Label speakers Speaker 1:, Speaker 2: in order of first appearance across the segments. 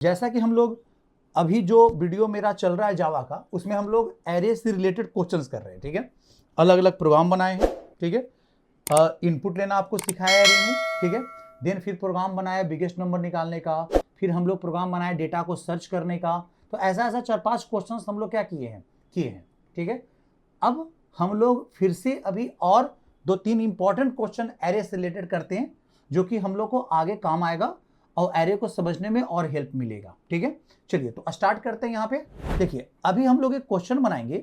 Speaker 1: जैसा कि हम लोग अभी जो वीडियो मेरा चल रहा है जावा का, उसमें हम लोग एरे से रिलेटेड क्वेश्चंस कर रहे हैं। ठीक है, अलग अलग प्रोग्राम बनाए हैं। ठीक है, इनपुट लेना आपको सिखाया है एरे में। ठीक है, देन फिर प्रोग्राम बनाया बिगेस्ट नंबर निकालने का, फिर हम लोग प्रोग्राम बनाए डेटा को सर्च करने का। तो ऐसा ऐसा 4-5 क्वेश्चन हम लोग क्या किए हैं। ठीक है, अब हम लोग फिर से अभी और 2-3 इंपॉर्टेंट क्वेश्चन एरे से रिलेटेड करते हैं, जो कि हम लोग को आगे काम आएगा और एरे को समझने में और हेल्प मिलेगा। ठीक है, चलिए तो स्टार्ट करते हैं। यहाँ पे देखिए, अभी हम लोग एक क्वेश्चन बनाएंगे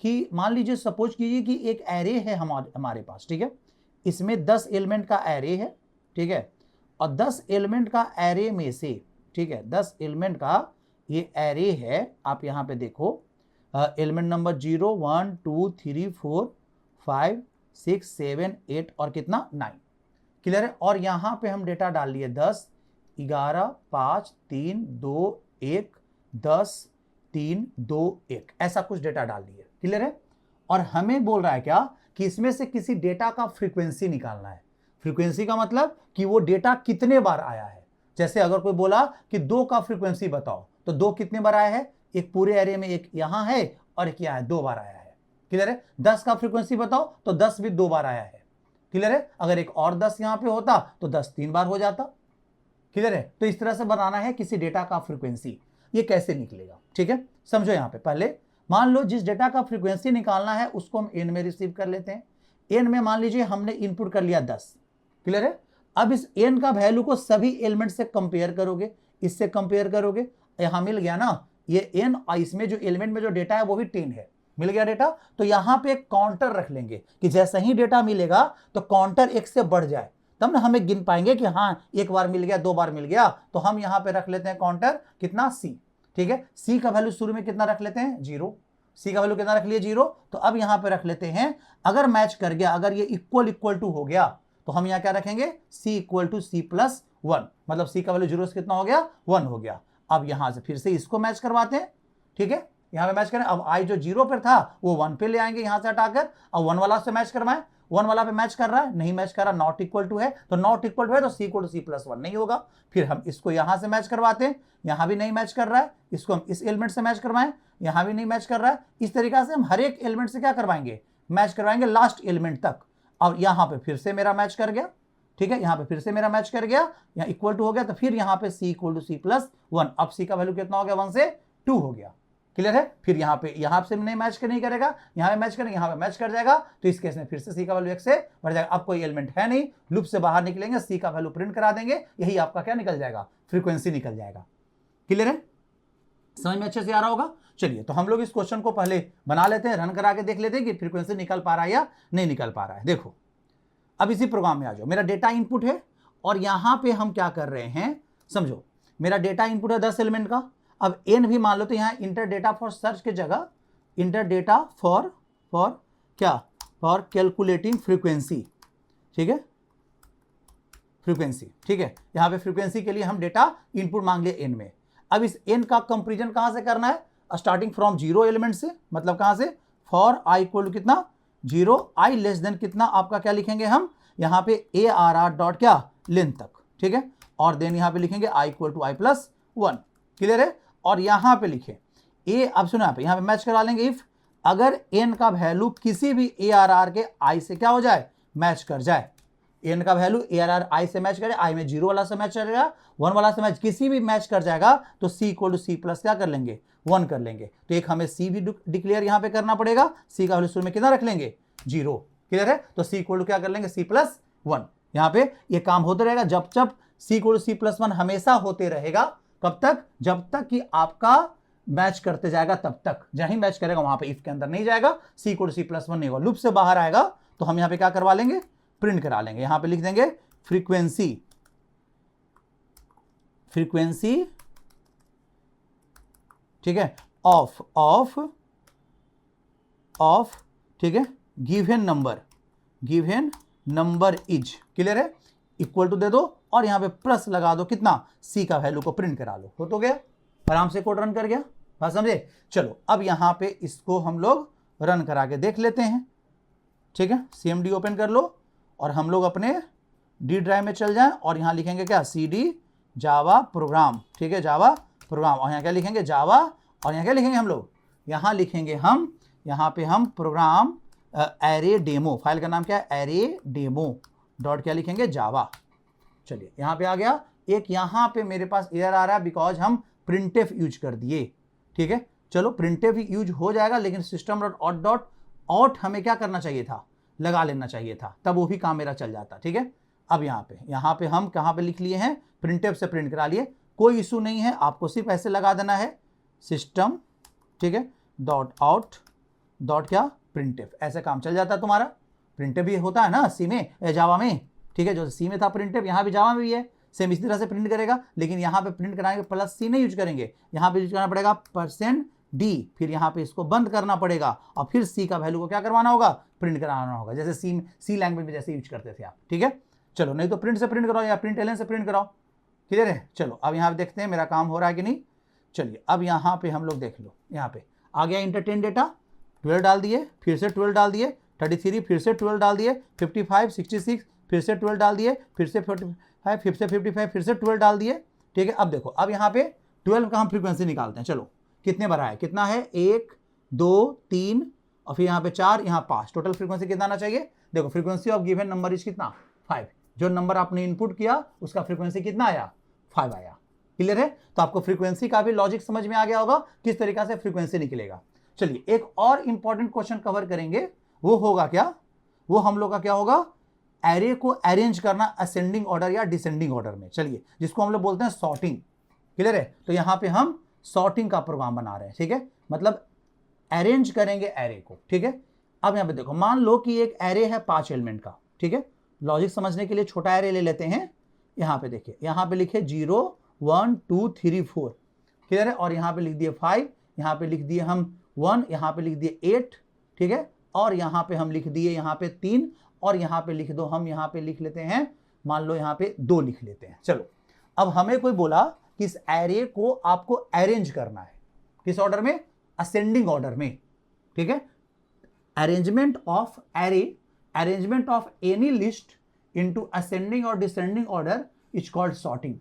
Speaker 1: कि मान लीजिए, सपोज कीजिए कि एक एरे है हमारे पास। ठीक है, इसमें 10 एलिमेंट का एरे है। ठीक है, और 10 एलिमेंट का एरे में से, ठीक है, 10 एलिमेंट का ये एरे है। आप यहाँ पे देखो, एलिमेंट नंबर 0, 1, 2, 3, 4, 5, 6, 7, 8 और कितना 9। क्लियर है। और यहाँ पे हम डेटा डाल लिए 10, 11, 5, 3, 2, 1, 10, 3, 2, 1, ऐसा कुछ डेटा डाल दिए। क्लियर है। और हमें बोल रहा है क्या कि इसमें से किसी डेटा का फ्रीक्वेंसी निकालना है। फ्रीक्वेंसी का मतलब कि वो डेटा कितने बार आया है। जैसे अगर कोई बोला कि 2 का फ्रीक्वेंसी बताओ, तो 2 कितने बार आया है, एक पूरे एरे में एक यहां है और एक यहां है, 2 बार आया है। क्लियर है। 10 का फ्रीक्वेंसी बताओ, तो 10 भी 2 बार आया है। क्लियर है। अगर एक और 10 यहां पे होता तो 10 3 बार हो जाता। क्लियर है। तो इस तरह से बनाना है किसी डेटा का फ्रीक्वेंसी। ये कैसे निकलेगा, ठीक है, समझो। यहां पे पहले मान लो जिस डेटा का फ्रीक्वेंसी निकालना है उसको हम एन में रिसीव कर लेते हैं। एन में मान लीजिए हमने इनपुट कर लिया 10। क्लियर है। अब इस एन का वैल्यू को सभी एलिमेंट से कंपेयर करोगे, इससे कंपेयर करोगे, यहां मिल गया ना ये एन, और इसमें जो एलिमेंट में जो डेटा है वो भी 10 है। मिल गया डेटा। तो यहां पे एक काउंटर रख लेंगे कि जैसा ही डेटा मिलेगा तो काउंटर 1 से बढ़ जाए, तब ना हमें गिन पाएंगे कि हाँ 1 बार मिल गया, 2 बार मिल गया। तो हम यहां पे रख लेते हैं काउंटर कितना, सी। ठीक है, सी का वैल्यू शुरू में कितना रख लेते हैं, 0। सी का वैल्यू कितना रख लिया, 0। तो अब यहां पे रख लेते हैं, अगर मैच कर गया, अगर ये इक्वल टू हो गया, तो हम यहां क्या रखेंगे, सी इक्वल टू सी प्लस 1, मतलब सी का वैल्यू 0 से कितना हो गया, 1 हो गया। अब यहां से फिर से इसको मैच करवाते हैं। ठीक है, यहां पे मैच करें। अब आई जो 0 पर था वो 1 पे ले आएंगे यहां से हटाकर, अब 1 वाला से मैच करवाएं। 1 वाला पे मैच कर रहा है, नहीं मैच कर रहा, नॉट इक्वल टू है, तो नॉट इक्वल टू है तो सी इक्वल टू सी प्लस 1 नहीं होगा। फिर हम इसको यहां से मैच करवाते हैं, यहां भी नहीं मैच कर रहा है, इसको हम इस एलिमेंट से मैच करवाएं, यहां भी नहीं मैच कर रहा है। इस तरीके से हम हर एक एलिमेंट से क्या करवाएंगे, मैच करवाएंगे लास्ट एलिमेंट तक। अब यहां पे फिर से मेरा मैच कर गया। ठीक है, यहां पे फिर से मेरा मैच कर गया, यहां इक्वल टू हो गया, तो फिर यहां पे सी इक्वल टू सी प्लस 1। अब सी का वैल्यू कितना हो गया, 1 से 2 हो गया। क्लियर है। फिर यहां से नहीं मैच नहीं करेगा, यहां पे मैच करेंगे, यहां पे मैच कर जाएगा, तो इस केस में फिर से सी का वैल्यू 1 से बढ़ जाएगा। अब कोई एलिमेंट है नहीं, लूप से बाहर निकलेंगे, सी का वैल्यू प्रिंट करा देंगे, यही आपका क्या निकल जाएगा, फ्रीक्वेंसी निकल जाएगा। क्लियर है, समझ में अच्छे से आ रहा होगा। चलिए तो हम लोग इस क्वेश्चन को पहले बना लेते हैं, रन करा के देख लेते हैं कि फ्रीक्वेंसी निकल पा रहा है या नहीं निकल पा रहा है। देखो, अब इसी प्रोग्राम में आ जाओ, मेरा डेटा इनपुट है और यहां पे हम क्या कर रहे हैं, समझो, मेरा डेटा इनपुट है 10 एलिमेंट का। अब एन भी मान लो, तो यहां इंटर डेटा फॉर सर्च की जगह इंटर डेटा फॉर क्या, फॉर कैलकुलेटिंग फ्रीक्वेंसी। ठीक है, फ्रीक्वेंसी। ठीक है, यहां पे फ्रीक्वेंसी के लिए हम डेटा इनपुट मांग लिए एन में। अब इस एन का कंपेरिजन कहां से करना है, स्टार्टिंग फ्रॉम 0 एलिमेंट से, मतलब कहां से, फॉर आई इक्वल टू कितना, 0, आई लेस देन कितना, आपका क्या लिखेंगे हम यहां पे ARR डॉट क्या, लेंथ तक। ठीक है, और देन यहां पे लिखेंगे I equal to I plus 1। Clear है। और यहां पे लिखे ए, अब सुनो यहां पे मैच करा लेंगे, इफ अगर एन का वैल्यू किसी भी ARR के आई से क्या हो जाए, मैच कर जाए। एन का वैल्यू ARR आई से मैच करे, आई में 0 वाला से मैच करेगा, 1 वाला से मैच, किसी भी मैच कर जाएगा, तो सी इक्वल टू सी प्लस क्या कर लेंगे, 1 कर लेंगे। तो एक हमें सी भी डिक्लेयर यहां पे करना पड़ेगा, सी का वैल्यू शुरू में कितना रख लेंगे, 0। क्लियर है। तो सी इक्वल टू क्या कर लेंगे, सी प्लस 1। यहां पे ये काम होता रहेगा, जब जब सी इक्वल टू सी प्लस 1 हमेशा होते रहेगा। कब तक, जब तक कि आपका मैच करते जाएगा, तब तक। जहां ही मैच करेगा वहां पे इफ के अंदर नहीं जाएगा, सी इक्वल टू सी प्लस 1 नहीं होगा, लूप से बाहर आएगा, तो हम यहां पे क्या करवा लेंगे, प्रिंट करा लेंगे। यहां पे लिख देंगे फ्रीक्वेंसी, ठीक है, ऑफ, ठीक है, गिवन नंबर इज, क्लियर है, इक्वल टू दे दो और यहां पे प्लस लगा दो, कितना, सी का वैल्यू को प्रिंट करा लो, हो तो गया, आराम से कोड रन कर गया। बात समझे। चलो अब यहां पे इसको हम लोग रन करा के देख लेते हैं। ठीक है, CMD ओपन कर लो और हम लोग अपने डी ड्राइव में चल जाएं और यहां लिखेंगे क्या, CD जावा प्रोग्राम। ठीक है, जावा प्रोग्राम, और यहाँ क्या लिखेंगे जावा, और यहाँ क्या लिखेंगे हम लोग, यहाँ लिखेंगे हम, यहाँ पे हम प्रोग्राम एरे डेमो, फाइल का नाम क्या है एरे डेमो डॉट क्या लिखेंगे जावा। चलिए यहाँ पे आ गया। एक यहाँ पे मेरे पास एरर आ रहा है बिकॉज हम प्रिंटफ यूज कर दिए, ठीक है। चलो प्रिंटफ यूज हो जाएगा, लेकिन सिस्टम डॉट आउट हमें क्या करना चाहिए था, लगा लेना चाहिए था, तब वो भी काम मेरा चल जाता, ठीक है। अब यहाँ पे हम कहाँ पे लिख लिए हैं, प्रिंटफ से प्रिंट करा लिए, कोई इशू नहीं है, आपको सिर्फ ऐसे लगा देना है सिस्टम, ठीक है, डॉट आउट डॉट क्या प्रिंटफ, ऐसे काम चल जाता है तुम्हारा। प्रिंटफ भी होता है ना सी में, जावा में, ठीक है, जो सी में था प्रिंटफ यहाँ भी जावा में भी है, सेम इसी तरह से प्रिंट करेगा, लेकिन यहाँ पे प्रिंट कराएंगे प्लस सी नहीं यूज करेंगे, यहाँ पे यूज करना पड़ेगा %d, फिर यहाँ पे इसको बंद करना पड़ेगा, और फिर सी का वैल्यू को क्या करवाना होगा, प्रिंट कराना होगा, जैसे सी लैंग्वेज में जैसे यूज करते थे आप, ठीक है। चलो नहीं तो प्रिंट से प्रिंट कराओ या प्रिंट एलन से प्रिंट कराओ, क्लियर है। चलो अब यहाँ पे देखते हैं मेरा काम हो रहा है कि नहीं। चलिए अब यहाँ पे हम लोग देख लो, यहाँ पे आ गया इंटरटेन डेटा, 12 डाल दिए, फिर से 12 डाल दिए, 33 फिर से 12 डाल दिए, 55 66 फिर से 12 डाल दिए, फिर से 45 फिर से 55 फिर से 12 डाल दिए, ठीक है। अब देखो अब यहाँ पे 12 का हम फ्रीक्वेंसी निकालते हैं। चलो कितने बार है, कितना है 1 2 3 और फिर यहाँ पे 4, यहाँ 5, टोटल फ्रीक्वेंसी कितना आना चाहिए। देखो frequency of given number is कितना 5, जो नंबर आपने इनपुट किया उसका फ्रीक्वेंसी कितना आया 5 आया, क्लियर है। तो आपको फ्रीक्वेंसी का भी लॉजिक समझ में आ गया होगा किस तरीका से फ्रीक्वेंसी निकलेगा। चलिए एक और इंपॉर्टेंट क्वेश्चन कवर करेंगे, वो होगा क्या, वो हम लोग का क्या होगा, एरे को अरेंज करना असेंडिंग ऑर्डर या डिसेंडिंग ऑर्डर में, चलिए जिसको हम लोग बोलते हैं सॉर्टिंग, क्लियर है। तो यहाँ पे हम सॉर्टिंग का प्रोग्राम बना रहे हैं, ठीक है, मतलब अरेंज करेंगे एरे को, ठीक है। अब यहाँ पे देखो मान लो कि एक एरे है 5 एलिमेंट का, ठीक है, लॉजिक समझने के लिए छोटा एरे ले लेते हैं। यहाँ पे देखिए, यहाँ पे लिखे 0 1 2 3 4, क्लियर है, और यहाँ पे लिख दिए 5, यहाँ पे लिख दिए हम 1, यहाँ पे लिख दिए 8, ठीक है, और यहाँ पे हम लिख दिए यहाँ पे 3, और यहाँ पे लिख दो, हम यहाँ पे लिख लेते हैं, मान लो यहाँ पे 2 लिख लेते हैं। चलो अब हमें कोई बोला कि इस एरे को आपको अरेंज करना है, किस ऑर्डर में, असेंडिंग ऑर्डर में, ठीक है। Arrangement of array, arrangement of any list into ascending और descending order is called sorting,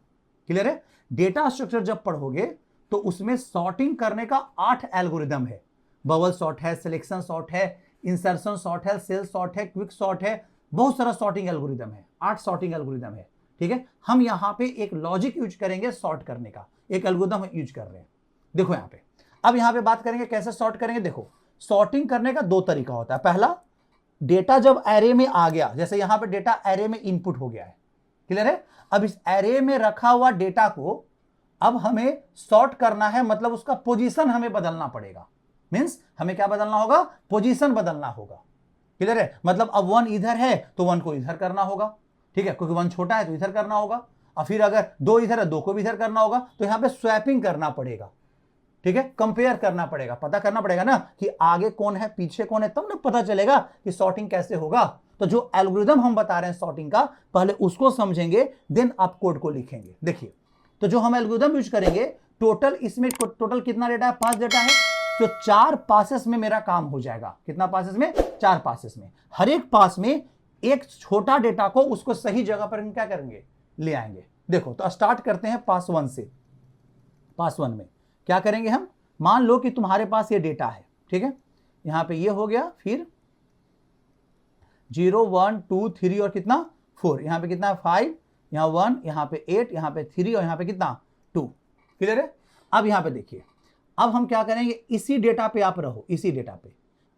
Speaker 1: clear है। डेटा स्ट्रक्चर जब पढ़ोगे तो उसमें सॉर्टिंग करने का 8 एल्गोरिदम है, बबल सॉर्ट है, सिलेक्शन सॉर्ट है, इंसर्शन सॉर्ट है, सेल सॉर्ट है, क्विक सॉर्ट है, बहुत सारा सॉर्टिंग एल्गोरिदम है, 8 सॉर्टिंग एल्गोरिदम है, ठीक है। हम यहाँ पे एक लॉजिक यूज करेंगे सॉर्ट करने का, एक एल्गोरिदम यूज कर रहे हैं। देखो यहाँ पे, अब यहाँ पे बात करेंगे कैसे सॉर्ट करेंगे। देखो सॉर्टिंग करने का 2 तरीका होता है। पहला, डेटा जब एरे में आ गया, जैसे यहाँ पे डेटा एरे में इनपुट हो गया है, क्लियर है। अब इस एरे में रखा हुआ डेटा को अब हमें सॉर्ट करना है, मतलब उसका पोजीशन हमें बदलना पड़ेगा, मींस हमें क्या बदलना होगा, पोजीशन बदलना होगा, क्लियर है। मतलब अब 1 इधर है तो 1 को इधर करना होगा, ठीक है, क्योंकि 1 छोटा है तो इधर करना होगा, और फिर अगर 2 इधर है 2 को भी इधर करना होगा, तो यहाँ पे स्वैपिंग करना पड़ेगा, ठीक है, कंपेयर करना पड़ेगा, पता करना पड़ेगा ना कि आगे कौन है पीछे कौन है, तब ना पता चलेगा कि सॉर्टिंग कैसे होगा। तो जो एल्गोरिदम हम बता रहे हैं सॉर्टिंग का, पहले उसको समझेंगे, देन आप कोड को लिखेंगे। देखिए तो जो हम एल्गोरिदम यूज करेंगे, टोटल इसमें टोटल कितना डेटा है, 5 डेटा है, तो 4 पासेस में मेरा काम हो जाएगा। कितना पासेस में, 4 पासेस में। हर एक पास में एक छोटा डेटा को उसको सही जगह पर हम क्या करेंगे, ले आएंगे। देखो तो स्टार्ट करते हैं पास 1 से। पास 1 में क्या करेंगे हम, मान लो कि तुम्हारे पास ये डेटा है, ठीक है, यहां पे ये हो गया, फिर 0 1 2 3 और कितना 4, यहां पे कितना 5, यहां 1, यहां पे 8, यहां पे 3 और यहां पे कितना 2, क्लियर है। अब यहां पे देखिए, अब हम क्या करेंगे, इसी डेटा पे आप रहो, इसी डेटा पे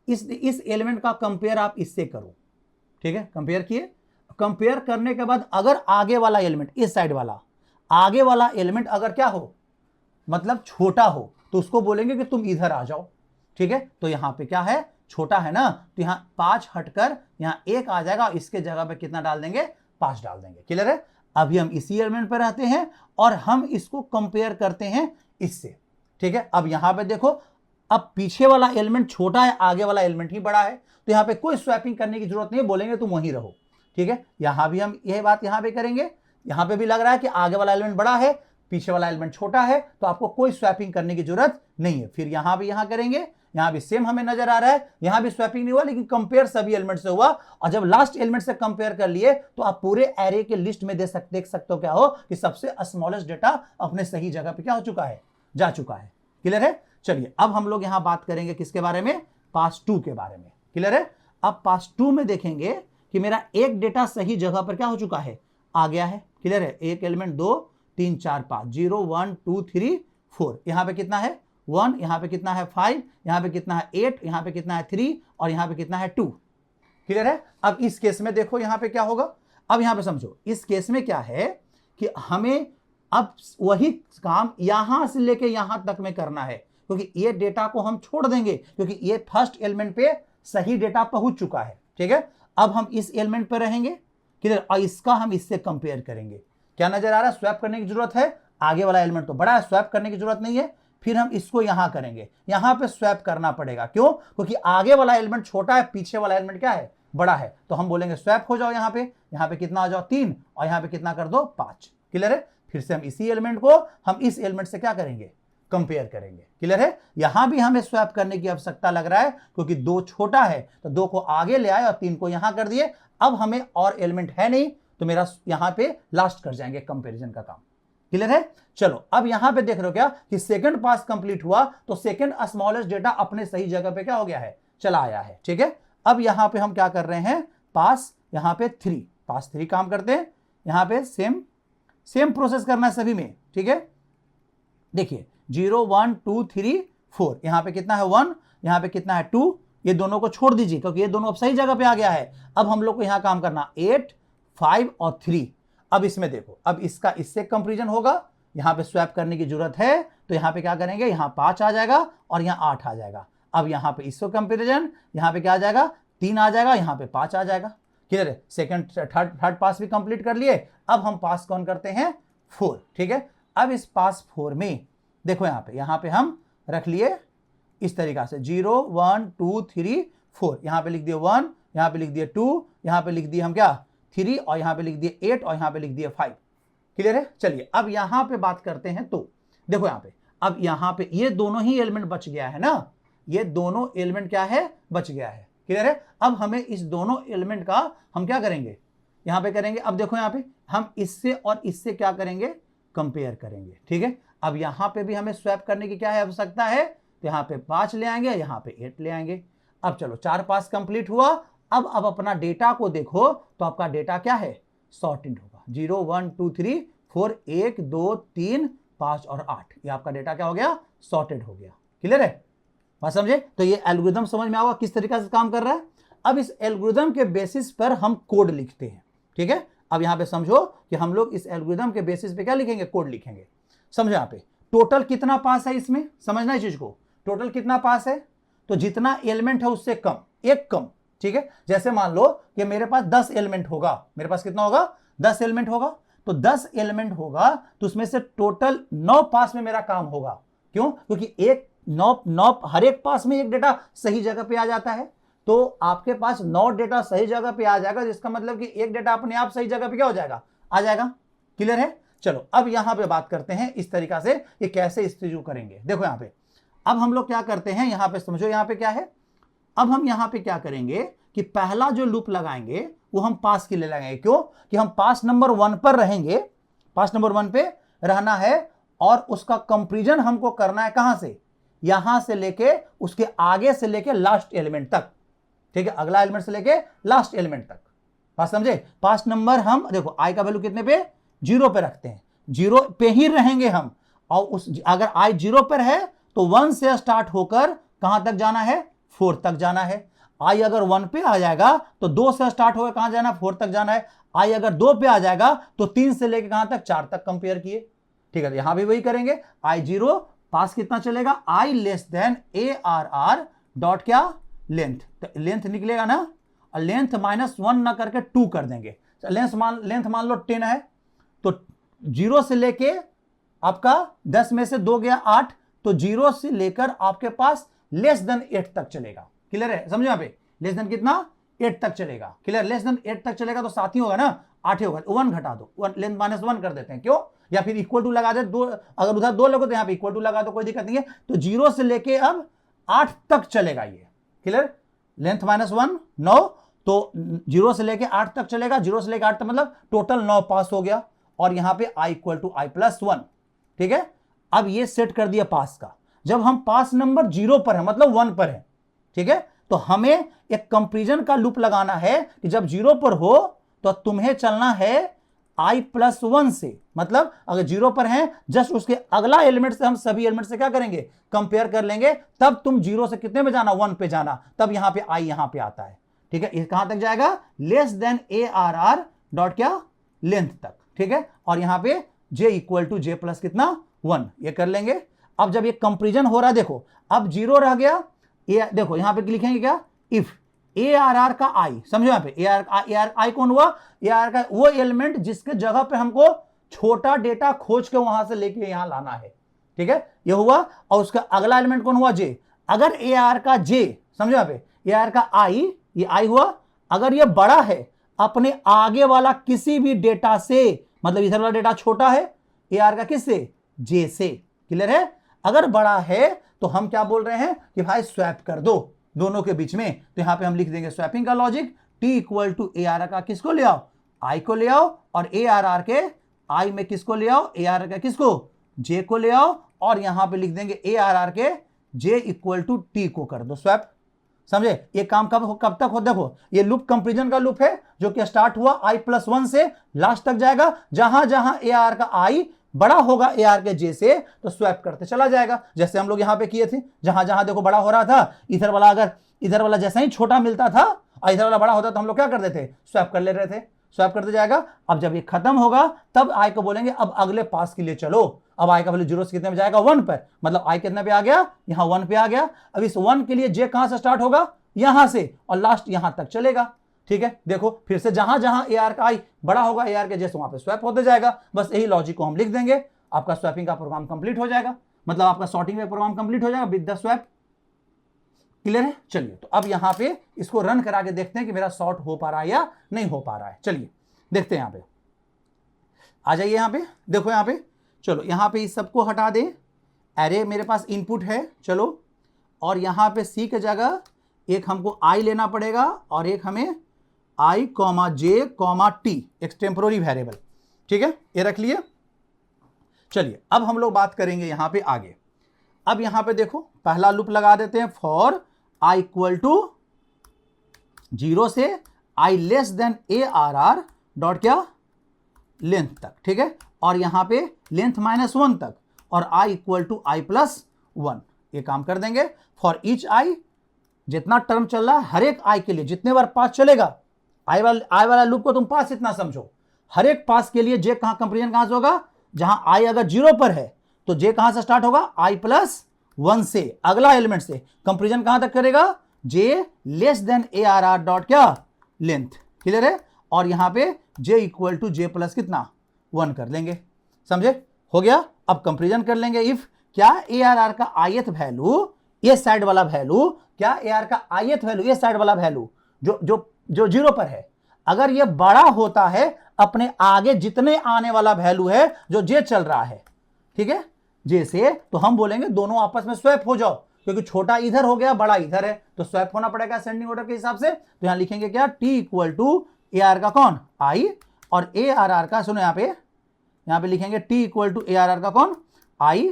Speaker 1: इस एलिमेंट का कंपेयर आप इससे करो, ठीक है। कंपेयर किए, कंपेयर करने के बाद अगर आगे वाला एलिमेंट, इस साइड वाला आगे वाला एलिमेंट अगर क्या हो, मतलब छोटा हो, तो उसको बोलेंगे कि तुम इधर आ जाओ, ठीक है। तो यहां पे क्या है, छोटा है ना, तो यहां 5 हटकर यहां 1 आ जाएगा, इसके जगह पे कितना डाल देंगे, 5 डाल देंगे, क्लियर है। अभी हम इसी एलिमेंट पर रहते हैं और हम इसको कंपेयर करते हैं इससे, ठीक है। अब यहां पे देखो, अब पीछे वाला एलिमेंट छोटा है, आगे वाला एलिमेंट ही बड़ा है, तो यहां पे कोई स्वैपिंग करने की जरूरत नहीं है, बोलेंगे तुम वहीं रहो, ठीक है। यहां भी हम यह बात यहां पे करेंगे, यहां पे भी लग रहा है कि आगे वाला एलिमेंट बड़ा है, पीछे वाला एलिमेंट छोटा है, तो आपको कोई स्वैपिंग करने की जरूरत नहीं है। फिर यहां भी यहां करेंगे, यहां भी सेम हमें नजर आ रहा है, यहां भी स्वैपिंग नहीं हुआ, लेकिन कंपेयर सभी एलिमेंट से हुआ, और जब लास्ट एलिमेंट से कंपेयर कर लिए तो आप पूरे एरे के लिस्ट में देख सकते हो क्या हो, कि सबसे स्मॉलेस्ट डेटा अपने सही जगह पे क्या हो चुका है, जा चुका है। क्लियर है? चलिए अब हम लोग यहां बात करेंगे किसके बारे में, पास 2 के बारे में। क्लियर है? अब पास 2 में देखेंगे कि मेरा एक डेटा सही जगह पर क्या हो चुका है, आ गया है। क्लियर है? एक एलिमेंट 2 3 4 5 0 1 2 3 4, यहां पे कितना है 1, यहां पे कितना है 5, यहां पे कितना है 8, यहां पे कितना है 3 और यहां पे कितना है 2। क्लियर है? अब इस केस में देखो यहां पे क्या होगा, अब यहां पे समझो इस केस में क्या है कि हमें अब वही काम यहां से लेके यहां तक में करना है, क्योंकि ये डेटा को हम छोड़ देंगे क्योंकि ये फर्स्ट एलिमेंट पे सही डेटा पहुंच चुका है। ठीक है? अब हम इस एलिमेंट पे रहेंगे। क्लियर? और इसका हम इससे कंपेयर करेंगे। क्या नजर आ रहा है? स्वैप करने की जरूरत है, आगे वाला एलिमेंट तो बड़ा है, स्वैप करने की जरूरत नहीं है। फिर हम इसको यहां करेंगे, यहां पे स्वैप करना पड़ेगा। क्यों? क्योंकि आगे वाला एलिमेंट छोटा है, पीछे वाला एलिमेंट क्या है, बड़ा है। तो हम बोलेंगे स्वैप हो जाओ, यहां पे कितना आ जाओ 3 और यहां पे कितना कर दो 5। क्लियर है? फिर से हम इसी एलिमेंट को हम इस एलिमेंट से क्या करेंगे, कंपेयर करेंगे। क्लियर है? यहां भी हमें स्वैप करने की आवश्यकता लग रहा है क्योंकि 2 छोटा है, तो 2 को आगे ले आए और 3 को यहां कर दिए। अब हमें और एलिमेंट है नहीं, तो मेरा यहां पे लास्ट कर जाएंगे कंपैरिजन का काम। क्लियर है? चलो अब यहां पे देख रहे हो क्या कि सेकंड पास कंप्लीट हुआ, तो सेकंड स्मॉलेस्ट डेटा अपने सही जगह पे क्या हो गया है, चला आया है। ठीक है? अब यहां पे हम क्या कर रहे हैं, पास यहां पे 3, पास 3 काम करते हैं। यहां पे सेम प्रोसेस करना है सभी में। ठीक है? देखिए 0 1 2 3 4, यहां पे कितना है 1, यहां पे कितना है 2, ये दोनों को छोड़ दीजिए क्योंकि ये दोनों अब सही जगह पे आ गया है। अब हम लोग को यहां काम करना 8 5 और 3। अब इसमें देखो, अब इसका इससे कंपैरिजन होगा, यहां पे स्वैप करने की जरूरत है, तो यहां पे क्या करेंगे, यहां 5 आ जाएगा और यहां 8 आ जाएगा। अब यहां पे इसको कंपैरिजन, यहां पे क्या आ जाएगा 3 आ जाएगा, यहां पे 5 आ जाएगा। क्लियर है? सेकंड थर्ड पास भी कंप्लीट कर लिए। अब हम पास कौन करते हैं 4। ठीक है? अब इस पास 4 में देखो यहां पे हम रख लिए इस तरीका से 0 1 2 3 4, यहां पे लिख दिए 1, यहां पे लिख दिए 2, यहां पे लिख दिए हम क्या 3 और यहां पे लिख दिए 8 और यहां पे लिख दिए 5। क्लियर है? चलिए अब यहां पे बात करते हैं, तो देखो यहां पे, अब यहां पे ये दोनों ही एलिमेंट बच गया है ना, ये दोनों एलिमेंट क्या है, बच गया है। क्लियर है? अब हमें इस दोनों एलिमेंट का हम क्या करेंगे, यहां पे करेंगे। अब देखो यहां पे हम इससे और इससे क्या करेंगे, कंपेयर करेंगे। ठीक है? अब यहां पे भी हमें स्वैप करने की क्या है आवश्यकता है, तो यहां पे 5 ले आएंगे, यहां पे 8 ले आएंगे। अब चलो 4 पास कंप्लीट हुआ। अब अपना डेटा को देखो, तो आपका डेटा क्या है, सॉर्टेड होगा। 0 1 2 3 4 1 2 3 5 और 8, ये आपका डेटा क्या हो गया, सॉर्टेड हो गया। क्लियर है? बात समझे? तो ये एल्गोरिथम समझ में आवा किस तरीके से काम कर रहा है। अब इस एल्गोरिथम के बेसिस पर हम कोड लिखते हैं। ठीक है? अब यहां पे समझो कि हम लोग इस एल्गोरिथम के बेसिस पे क्या लिखेंगे, कोड लिखेंगे। समझो यहां पे टोटल कितना पास है, इसमें समझना इस चीज को, टोटल कितना पास है, तो जितना एलिमेंट है उससे कम, एक कम। ठीक है? जैसे मान लो कि मेरे पास 10 एलिमेंट होगा, मेरे पास कितना होगा, 10 एलिमेंट होगा, तो 10 एलिमेंट होगा तो उसमें से टोटल 9 पास में मेरा काम होगा। क्यों? क्योंकि एक 9 हर एक पास में एक डेटा सही जगह पे आ जाता है, तो आपके पास 9 डेटा सही जगह पे आ जाएगा, जिसका मतलब कि एक डेटा अपने आप सही जगह पे क्या हो जाएगा, आ जाएगा। क्लियर है? चलो अब यहां पे बात करते हैं इस तरीका से कि कैसे इस चीज को करेंगे। देखो यहां पे अब हम लोग क्या करते हैं, यहां पे समझो यहां पे क्या है, अब हम यहां पे क्या करेंगे कि पहला जो लूप लगाएंगे वो हम पास के लिए लगाएंगे। क्यों? कि हम पास नंबर 1 पर रहेंगे, पास नंबर 1 पे रहना है और उसका कंपैरिजन हमको करना है कहां से, यहां से लेके उसके आगे से लेके लास्ट एलिमेंट तक। ठीक है? अगला एलिमेंट से लेके लास्ट एलिमेंट तक। बात समझे? पास नंबर हम देखो आई का वैल्यू कितने पे, 0 पे रखते हैं, 0 पे ही रहेंगे हम। और उस अगर आई 0 पर है तो 1 से स्टार्ट होकर कहां तक जाना है, 4 तक जाना है। आई अगर 1 पे आ जाएगा तो 2 से स्टार्ट होकर कहां जाना है, 4 तक जाना है। आई अगर 2 पे आ जाएगा तो 3 से लेकर कहां तक, 4 तक कंपेयर किए। ठीक है? यहां भी वही करेंगे, आई 0 पास कितना चलेगा, आई लेस देन ARR डॉट क्या, लेंथ, तो लेंथ निकलेगा ना, और लेंथ -1 ना करके 2 कर देंगे। लेंथ मान लो 10 है, तो 0 से लेके आपका 10 में से 2 गया 8, तो 0 से लेकर आपके पास लेस देन 8 तक चलेगा। क्लियर है? समझो यहां पे लेस देन कितना, 8 तक चलेगा। क्लियर? लेस देन 8 तक चलेगा तो 7 ही होगा ना, 8 ही होगा, 1 घटा दो, लेंथ -1 कर देते हैं। क्यों? या फिर इक्वल टू लगा दे, 2 अगर उधर 2 लगो तो यहां पे इक्वल टू लगा दो, कोई दिक्कत नहीं है। तो 0 से लेके अब 8 तक चलेगा ये। क्लियर? लेंथ -1 9, तो 0 से लेके 8 तक चलेगा, 0 से लेके 8 तक मतलब टोटल 9 पास हो गया। और यहां पे i = i + 1। ठीक है? अब ये सेट कर दिया पास का। जब हम पास नंबर 0 पर है मतलब 1 पर है, ठीक है, तो हमें एक कंपैरिजन का लूप लगाना है कि जब 0 पर हो तो तुम्हें चलना है i+1 से, मतलब अगर 0 पर है जस्ट उसके अगला एलिमेंट से हम सभी एलिमेंट से क्या करेंगे, कंपेयर कर लेंगे, तब तुम 0 से कितने में जाना, 1 पे जाना, तब यहां पे i यहां पे आता है, ठीक है। कहां तक जाएगा, लेस देन ARR डॉट क्या, लेंथ तक, ठीक है। और यहां पे j equal to j plus कितना 1, ये कर लेंगे। अब जब ये कंपेरिजन हो रहा है, देखो अब 0 रह गया, देखो यहां पे लिखेंगे क्या, इफ ARR का i, समझो यहां पे ARR i कौन हुआ, ARR का वो एलिमेंट जिसके जगह पे हमको छोटा डेटा खोज के वहां से लेके यहां लाना है, ठीक है, ये हुआ। और उसका अगला एलिमेंट कौन हुआ, j। अगर ARR का j, समझो यहां पे ARR का i, ये i हुआ, अगर ये बड़ा है अपने आगे वाला किसी भी डेटा से, मतलब इधर वाला डेटा छोटा है ARR का किससे, j से, क्लियर है। अगर बड़ा है तो हम क्या बोल रहे हैं कि भाई स्वैप कर दो दोनों के बीच में, तो यहां पे हम लिख देंगे स्वैपिंग का logic, t equal to ARR का किसको ले आओ, i को ले आओ, और ARR के i में किसको ले आओ, ARR का किसको, j को ले आओ, और यहां पे लिख देंगे ARR के j इक्वल टू t को कर दो स्वैप, समझे। ये काम कब तक हो, देखो ये लूप कंपैरिजन का लूप है जो कि स्टार्ट हुआ i+1 से लास्ट तक जाएगा, जहां जहां ARR का i बड़ा होगा ARR के j से तो स्वैप करते चला जाएगा, जैसे हम लोग यहां पे किए थे, जहां जहां देखो बड़ा हो रहा था, इधर वाला अगर इधर वाला जैसा ही छोटा मिलता था और इधर वाला बड़ा होता तो हम लोग क्या कर देते, स्वैप कर ले रहे थे, स्वैप करते जाएगा। अब जब ये खत्म होगा तब i को बोलेंगे अब अगले पास के लिए चलो, अब i का वैल्यू 0 से कितने में जाएगा, 1 पर, मतलब i कितने पे आ गया, यहां 1 पे आ गया। अब इस 1 के लिए j कहां से स्टार्ट होगा, यहां से, और लास्ट यहां तक चलेगा, ठीक है। देखो फिर से जहां जहां ARR का i बड़ा होगा ARR के j से वहां पे स्वैप होते जाएगा, बस यही लॉजिक को हम लिख देंगे, आपका स्वैपिंग का प्रोग्राम कंप्लीट हो जाएगा, मतलब आपका सॉर्टिंग का प्रोग्राम कंप्लीट हो जाएगा विद द स्वैप, क्लियर है। चलिए तो अब यहां पे इसको रन करा के देखते हैं कि मेरा सॉर्ट हो पा रहा है या नहीं हो पा रहा है, चलिए देखते हैं। यहां पे आ जाइए, यहां पे देखो, यहां पे चलो, यहां पे इस सबको हटा दें, एरे मेरे पास इनपुट है, चलो, और यहां पे सी की जगह एक हमको i लेना पड़ेगा और एक हमें i, j, t, एक टेम्पोररी वेरिएबल, ठीक है, ये रख लिए। चलिए अब हम लोग बात करेंगे यहां पे आगे। अब यहां पे देखो पहला लूप लगा देते हैं, फॉर i इक्वल टू 0 से i less than ARR dot क्या, लेंथ तक, ठीक है, और यहां पे लेंथ -1 तक, और i इक्वल टू i+1, ये काम कर देंगे। फॉर ईच i, जितना टर्म चल रहा है हर एक i के लिए जितने बार पास चलेगा, i वाला लूप को तुम पास इतना समझो, हर एक पास के लिए j कहां, कंपैरिजन कहां से होगा, जहां i अगर 0 पर है तो j कहां से स्टार्ट होगा, i+1 से, अगला एलिमेंट से, कंपैरिजन कहां तक करेगा, j less than ARR dot क्या, लेंथ, क्लियर है। और यहां पे j equal to j plus कितना 1 कर लेंगे, समझे, हो गया। अब कंपैरिजन कर लेंगे, इफ क्या ARR का ith वैल्यू, ये साइड वाला वैल्यू, क्या ARR का ith वैल्यू, ये साइड वाला वैल्यू जो जो जो 0 पर है, अगर ये बड़ा होता है अपने आगे जितने आने वाला वैल्यू है जो j चल रहा है, ठीक है, j से, तो हम बोलेंगे दोनों आपस में स्वैप हो जाओ, क्योंकि छोटा इधर हो गया बड़ा इधर है तो स्वैप होना पड़ेगा असेंडिंग ऑर्डर के हिसाब से। तो यहां लिखेंगे क्या, t इक्वल टू ARR का कौन, i, और ARR का, सुनो यहां पे लिखेंगे t इक्वल टू ARR का कौन, i,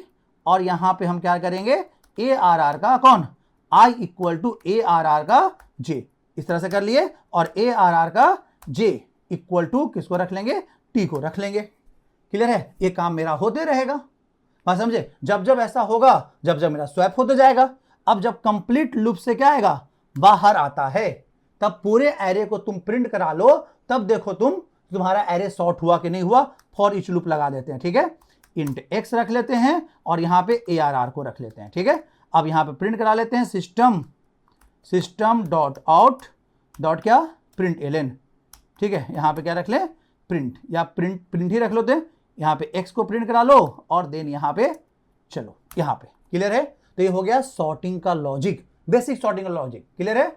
Speaker 1: और यहां पे हम क्या करेंगे, ARR का कौन, i इक्वल टू ARR का j, इस तरह से कर लिए, और ARR का j इक्वल टू किसको रख लेंगे, t को रख लेंगे, क्लियर है। ये काम मेरा होते रहेगा, बात समझे, जब जब ऐसा होगा, जब जब मेरा स्वैप होते जाएगा। अब जब कंप्लीट लूप से क्या आएगा, बाहर आता है, तब पूरे एरे को तुम प्रिंट करा लो, तब देखो तुम्हारा एरे सॉर्ट हुआ कि नहीं हुआ। फॉर ईच लूप लगा देते हैं, ठीक है, इंट x रख लेते हैं और यहां पे ARR को रख लेते हैं, ठीक है। अब यहां पे प्रिंट करा लेते हैं, सिस्टम डॉट आउट डॉट क्या, प्रिंट ln, ठीक है, यहां पे क्या रख ले, प्रिंट, या प्रिंट ही रख लो, यहां पे x को प्रिंट करा लो और देन यहां पे चलो, यहां पे, क्लियर है। तो ये हो गया सॉर्टिंग का लॉजिक, बेसिक सॉर्टिंग का लॉजिक, क्लियर है,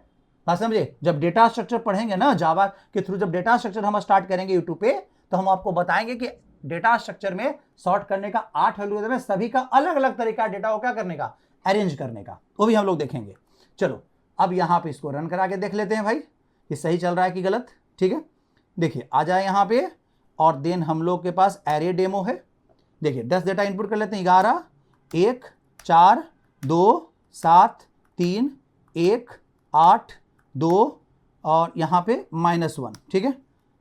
Speaker 1: बात समझे। जब डेटा स्ट्रक्चर पढ़ेंगे ना जावा के थ्रू, जब डेटा स्ट्रक्चर हम स्टार्ट करेंगे यूट्यूब पे, तो हम आपको बताएंगे कि डेटा स्ट्रक्चर में सॉर्ट करने का 8 एल्गोरिथम है, सभी का अलग अलग तरीका है डेटा को क्या करने का, अरेंज करने का, वो भी हम लोग देखेंगे। चलो अब यहां पे इसको रन करा के देख लेते हैं भाई, ये सही चल रहा है कि गलत, ठीक है। देखिए आ जाए यहां पे, और देन हम लोग के पास एरे डेमो है, देखिए 10 डेटा इनपुट कर लेते हैं, 11, 1 4 2 7 3 1 8 2 और यहाँ पे -1, ठीक है।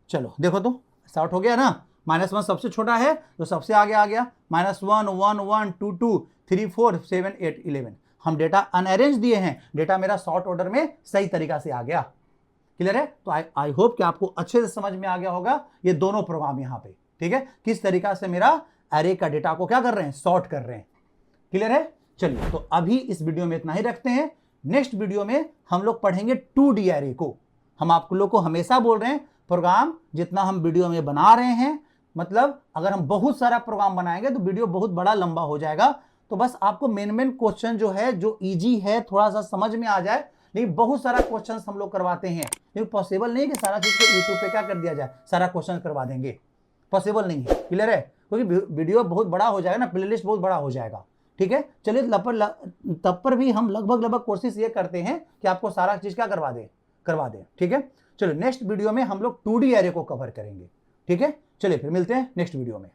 Speaker 1: चलो देखो तो सॉर्ट हो गया ना, -1 सबसे छोटा है तो सबसे आगे आ गया, -1 1 1 2 2 3 4 7 8 11। हम डेटा अनअरेंज दिए हैं, डेटा मेरा शॉर्ट ऑर्डर में सही तरीका से आ गया। क्लियर है? तो आई होप कि आपको अच्छे से समझ में आ गया होगा ये दोनों प्रोग्राम यहाँ पे, ठीक है, किस तरीका से मेरा एरे का डेटा को क्या कर रहे हैं, सॉर्ट कर रहे हैं। क्लियर है? चलिए, तो अभी इस वीडियो में इतना ही रखते हैं। नेक्स्ट वीडियो में हम लोग पढ़ेंगे 2D एरे को। हम आप लोग को हमेशा बोल रहे हैं प्रोग्राम जितना हम वीडियो में बना रहे हैं, मतलब अगर हम बहुत सारा प्रोग्राम बनाएंगे तो वीडियो बहुत बड़ा लंबा हो जाएगा। तो बस आपको मेन क्वेश्चन जो है, जो इजी है, थोड़ा सा समझ में आ जाए। लेकिन बहुत सारा क्वेश्चन हम लोग करवाते हैं, लेकिन पॉसिबल नहीं है कि सारा चीज को यूट्यूब पे क्या कर दिया जाए, सारा क्वेश्चन करवा देंगे, पॉसिबल नहीं है। क्लियर है? क्योंकि वीडियो बहुत बड़ा हो जाएगा ना, प्लेलिस्ट बहुत बड़ा हो जाएगा। ठीक है, चलिए तब पर भी हम लगभग कोशिश ये करते हैं कि आपको सारा चीज क्या करवा दें। ठीक है, चलो नेक्स्ट वीडियो में हम लोग 2D एरे को कवर करेंगे। ठीक है, चलिए फिर मिलते हैं नेक्स्ट वीडियो में।